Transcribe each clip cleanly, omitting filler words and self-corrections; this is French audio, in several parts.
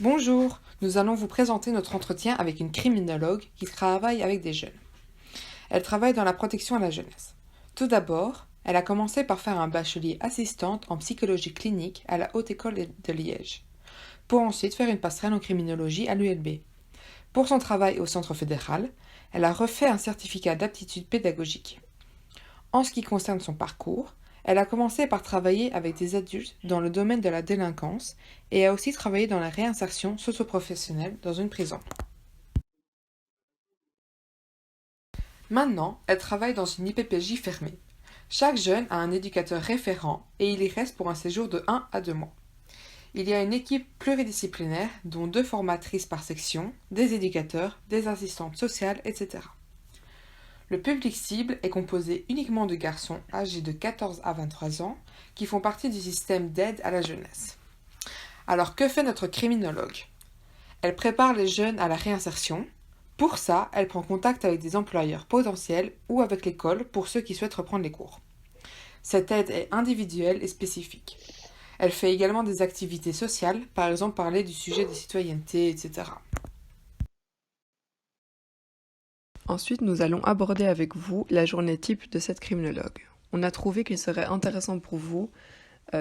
Bonjour, nous allons vous présenter notre entretien avec une criminologue qui travaille avec des jeunes. Elle travaille dans la protection à la jeunesse. Tout d'abord, elle a commencé par faire un bachelier assistante en psychologie clinique à la Haute École de Liège, pour ensuite faire une passerelle en criminologie à l'ULB. Pour son travail au Centre fédéral, elle a refait un certificat d'aptitude pédagogique. En ce qui concerne son parcours, elle a commencé par travailler avec des adultes dans le domaine de la délinquance et a aussi travaillé dans la réinsertion socio-professionnelle dans une prison. Maintenant, elle travaille dans une IPPJ fermée. Chaque jeune a un éducateur référent et il y reste pour un séjour de 1 à 2 mois. Il y a une équipe pluridisciplinaire dont 2 formatrices par section, des éducateurs, des assistantes sociales, etc. Le public cible est composé uniquement de garçons âgés de 14 à 23 ans qui font partie du système d'aide à la jeunesse. Alors que fait notre criminologue? Elle prépare les jeunes à la réinsertion. Pour ça, elle prend contact avec des employeurs potentiels ou avec l'école pour ceux qui souhaitent reprendre les cours. Cette aide est individuelle et spécifique. Elle fait également des activités sociales, par exemple parler du sujet de citoyenneté, etc. Ensuite, nous allons aborder avec vous la journée type de cette criminologue. On a trouvé qu'il serait intéressant pour vous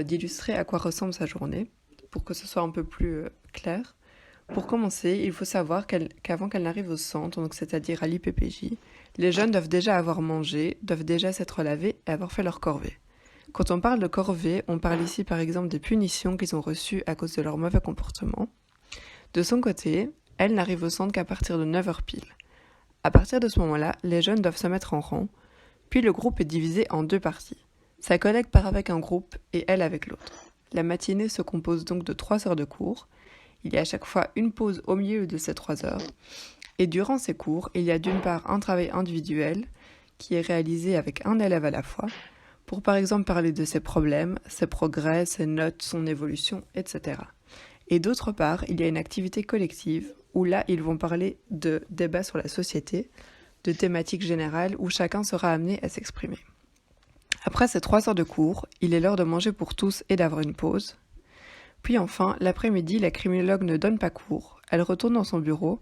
d'illustrer à quoi ressemble sa journée, pour que ce soit un peu plus clair. Pour commencer, il faut savoir qu'avant qu'elle n'arrive au centre, donc c'est-à-dire à l'IPPJ, les jeunes doivent déjà avoir mangé, doivent déjà s'être lavés et avoir fait leur corvée. Quand on parle de corvée, on parle ici par exemple des punitions qu'ils ont reçues à cause de leur mauvais comportement. De son côté, elle n'arrive au centre qu'à partir de 9h pile. À partir de ce moment-là, les jeunes doivent se mettre en rang, puis le groupe est divisé en 2 parties. Sa collègue part avec un groupe et elle avec l'autre. La matinée se compose donc de 3 heures de cours. Il y a à chaque fois une pause au milieu de ces 3 heures. Et durant ces cours, il y a d'une part un travail individuel qui est réalisé avec un élève à la fois, pour par exemple parler de ses problèmes, ses progrès, ses notes, son évolution, etc. Et d'autre part, il y a une activité collective où là, ils vont parler de débats sur la société, de thématiques générales où chacun sera amené à s'exprimer. Après ces 3 heures de cours, il est l'heure de manger pour tous et d'avoir une pause. Puis enfin, l'après-midi, la criminologue ne donne pas cours, elle retourne dans son bureau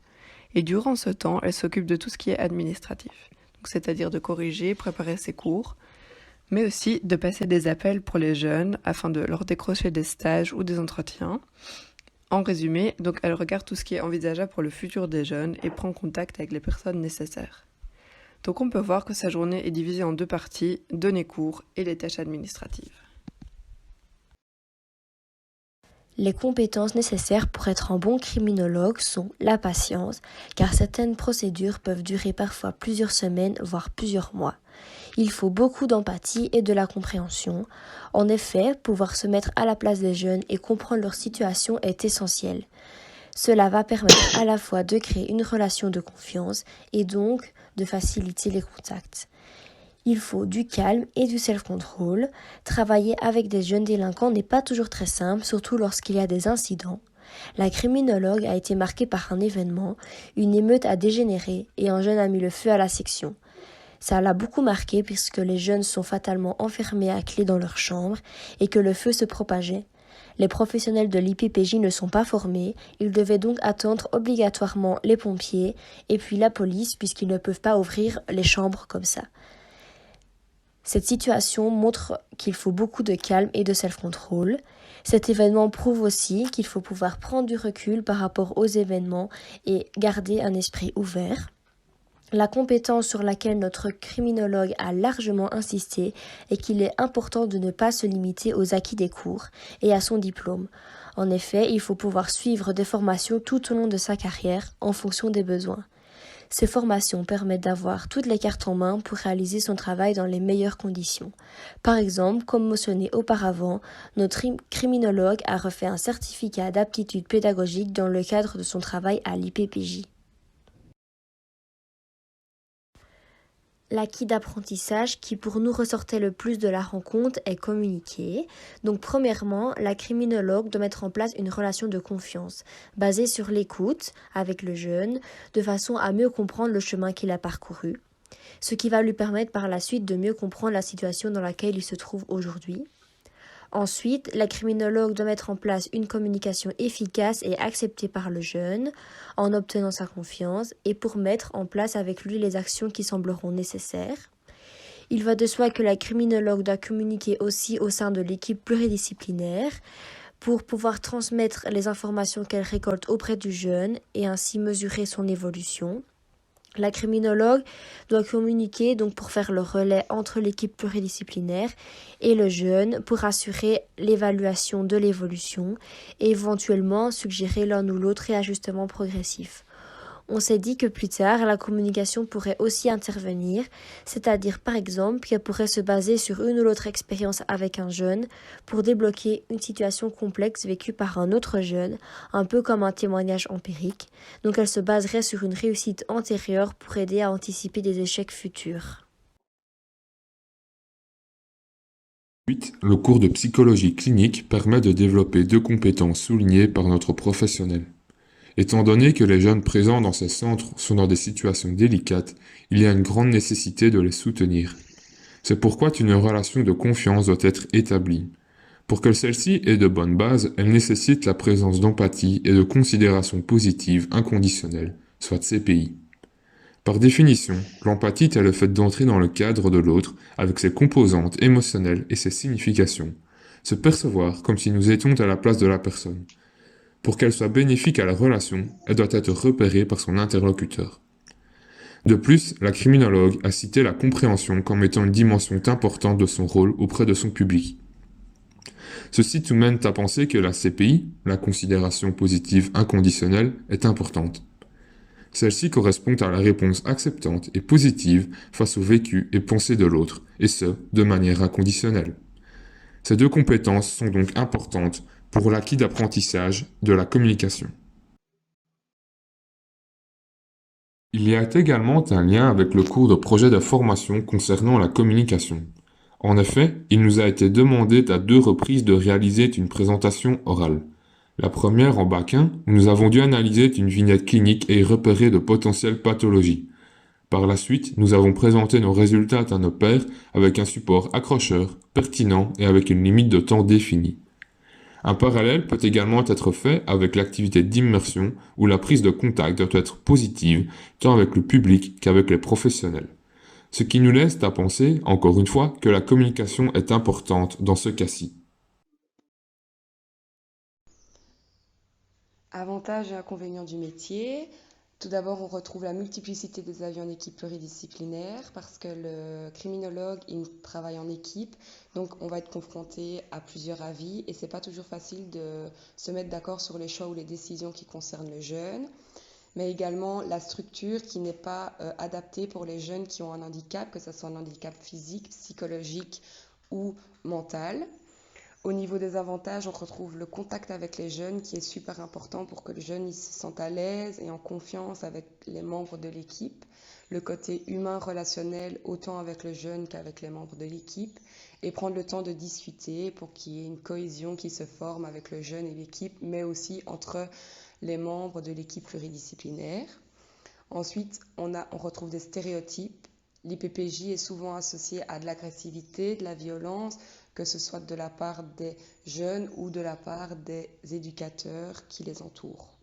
et durant ce temps, elle s'occupe de tout ce qui est administratif, donc c'est-à-dire de corriger, préparer ses cours, mais aussi de passer des appels pour les jeunes afin de leur décrocher des stages ou des entretiens. En résumé, donc elle regarde tout ce qui est envisageable pour le futur des jeunes et prend contact avec les personnes nécessaires. Donc on peut voir que sa journée est divisée en 2 parties, donner cours et les tâches administratives. Les compétences nécessaires pour être un bon criminologue sont la patience, car certaines procédures peuvent durer parfois plusieurs semaines, voire plusieurs mois. Il faut beaucoup d'empathie et de la compréhension. En effet, pouvoir se mettre à la place des jeunes et comprendre leur situation est essentiel. Cela va permettre à la fois de créer une relation de confiance et donc de faciliter les contacts. Il faut du calme et du self-control. Travailler avec des jeunes délinquants n'est pas toujours très simple, surtout lorsqu'il y a des incidents. La criminologue a été marquée par un événement, une émeute a dégénéré et un jeune a mis le feu à la section. Ça l'a beaucoup marqué puisque les jeunes sont fatalement enfermés à clé dans leur chambre et que le feu se propageait. Les professionnels de l'IPPJ ne sont pas formés, ils devaient donc attendre obligatoirement les pompiers et puis la police puisqu'ils ne peuvent pas ouvrir les chambres comme ça. Cette situation montre qu'il faut beaucoup de calme et de self-control. Cet événement prouve aussi qu'il faut pouvoir prendre du recul par rapport aux événements et garder un esprit ouvert. La compétence sur laquelle notre criminologue a largement insisté est qu'il est important de ne pas se limiter aux acquis des cours et à son diplôme. En effet, il faut pouvoir suivre des formations tout au long de sa carrière en fonction des besoins. Ces formations permettent d'avoir toutes les cartes en main pour réaliser son travail dans les meilleures conditions. Par exemple, comme mentionné auparavant, notre criminologue a refait un certificat d'aptitude pédagogique dans le cadre de son travail à l'IPPJ. L'acquis d'apprentissage qui pour nous ressortait le plus de la rencontre est communiquer. Donc premièrement, la criminologue doit mettre en place une relation de confiance, basée sur l'écoute avec le jeune, de façon à mieux comprendre le chemin qu'il a parcouru, ce qui va lui permettre par la suite de mieux comprendre la situation dans laquelle il se trouve aujourd'hui. Ensuite, la criminologue doit mettre en place une communication efficace et acceptée par le jeune, en obtenant sa confiance et pour mettre en place avec lui les actions qui sembleront nécessaires. Il va de soi que la criminologue doit communiquer aussi au sein de l'équipe pluridisciplinaire pour pouvoir transmettre les informations qu'elle récolte auprès du jeune et ainsi mesurer son évolution. La criminologue doit communiquer donc pour faire le relais entre l'équipe pluridisciplinaire et le jeune pour assurer l'évaluation de l'évolution et éventuellement suggérer l'un ou l'autre réajustement progressif. On s'est dit que plus tard, la communication pourrait aussi intervenir, c'est-à-dire par exemple qu'elle pourrait se baser sur une ou l'autre expérience avec un jeune pour débloquer une situation complexe vécue par un autre jeune, un peu comme un témoignage empirique. Donc elle se baserait sur une réussite antérieure pour aider à anticiper des échecs futurs. Ensuite, le cours de psychologie clinique permet de développer 2 compétences soulignées par notre professionnel. Étant donné que les jeunes présents dans ces centres sont dans des situations délicates, il y a une grande nécessité de les soutenir. C'est pourquoi une relation de confiance doit être établie. Pour que celle-ci ait de bonnes bases, elle nécessite la présence d'empathie et de considération positive inconditionnelle, soit CPI. Par définition, l'empathie est le fait d'entrer dans le cadre de l'autre avec ses composantes émotionnelles et ses significations, se percevoir comme si nous étions à la place de la personne. Pour qu'elle soit bénéfique à la relation, elle doit être repérée par son interlocuteur. De plus, la criminologue a cité la compréhension comme étant une dimension importante de son rôle auprès de son public. Ceci tout mène à penser que la CPI, la considération positive inconditionnelle, est importante. Celle-ci correspond à la réponse acceptante et positive face au vécu et pensée de l'autre, et ce, de manière inconditionnelle. Ces 2 compétences sont donc importantes pour l'acquis d'apprentissage de la communication. Il y a également un lien avec le cours de projet de formation concernant la communication. En effet, il nous a été demandé à 2 reprises de réaliser une présentation orale. La première en bac 1, où nous avons dû analyser une vignette clinique et repérer de potentielles pathologies. Par la suite, nous avons présenté nos résultats à nos pairs avec un support accrocheur, pertinent et avec une limite de temps définie. Un parallèle peut également être fait avec l'activité d'immersion où la prise de contact doit être positive tant avec le public qu'avec les professionnels. Ce qui nous laisse à penser, encore une fois, que la communication est importante dans ce cas-ci. Avantages et inconvénients du métier. Tout d'abord, on retrouve la multiplicité des avis en équipe pluridisciplinaire parce que le criminologue, il travaille en équipe, donc on va être confronté à plusieurs avis et c'est pas toujours facile de se mettre d'accord sur les choix ou les décisions qui concernent le jeune, mais également la structure qui n'est pas adaptée pour les jeunes qui ont un handicap, que ce soit un handicap physique, psychologique ou mental. Au niveau des avantages, on retrouve le contact avec les jeunes qui est super important pour que le jeune il se sente à l'aise et en confiance avec les membres de l'équipe. Le côté humain, relationnel, autant avec le jeune qu'avec les membres de l'équipe. Et prendre le temps de discuter pour qu'il y ait une cohésion qui se forme avec le jeune et l'équipe, mais aussi entre les membres de l'équipe pluridisciplinaire. Ensuite, on retrouve des stéréotypes. L'IPPJ est souvent associé à de l'agressivité, de la violence, que ce soit de la part des jeunes ou de la part des éducateurs qui les entourent.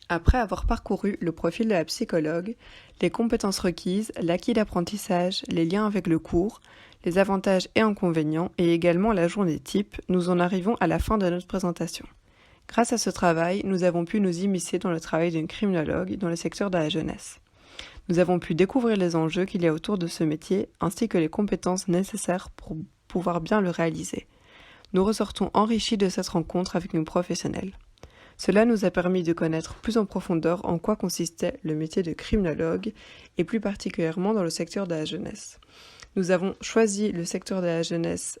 Après avoir parcouru le profil de la psychologue, les compétences requises, l'acquis d'apprentissage, les liens avec le cours, les avantages et inconvénients et également la journée type, nous en arrivons à la fin de notre présentation. Grâce à ce travail, nous avons pu nous immiscer dans le travail d'une criminologue dans le secteur de la jeunesse. Nous avons pu découvrir les enjeux qu'il y a autour de ce métier ainsi que les compétences nécessaires pour pouvoir bien le réaliser. Nous ressortons enrichis de cette rencontre avec nos professionnels. Cela nous a permis de connaître plus en profondeur en quoi consistait le métier de criminologue et plus particulièrement dans le secteur de la jeunesse. Nous avons choisi le secteur de la jeunesse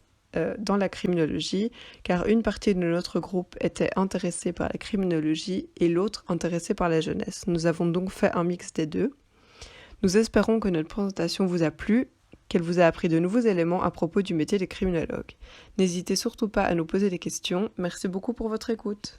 dans la criminologie car une partie de notre groupe était intéressée par la criminologie et l'autre intéressée par la jeunesse. Nous avons donc fait un mix des deux. Nous espérons que notre présentation vous a plu, qu'elle vous a appris de nouveaux éléments à propos du métier de criminologue. N'hésitez surtout pas à nous poser des questions. Merci beaucoup pour votre écoute.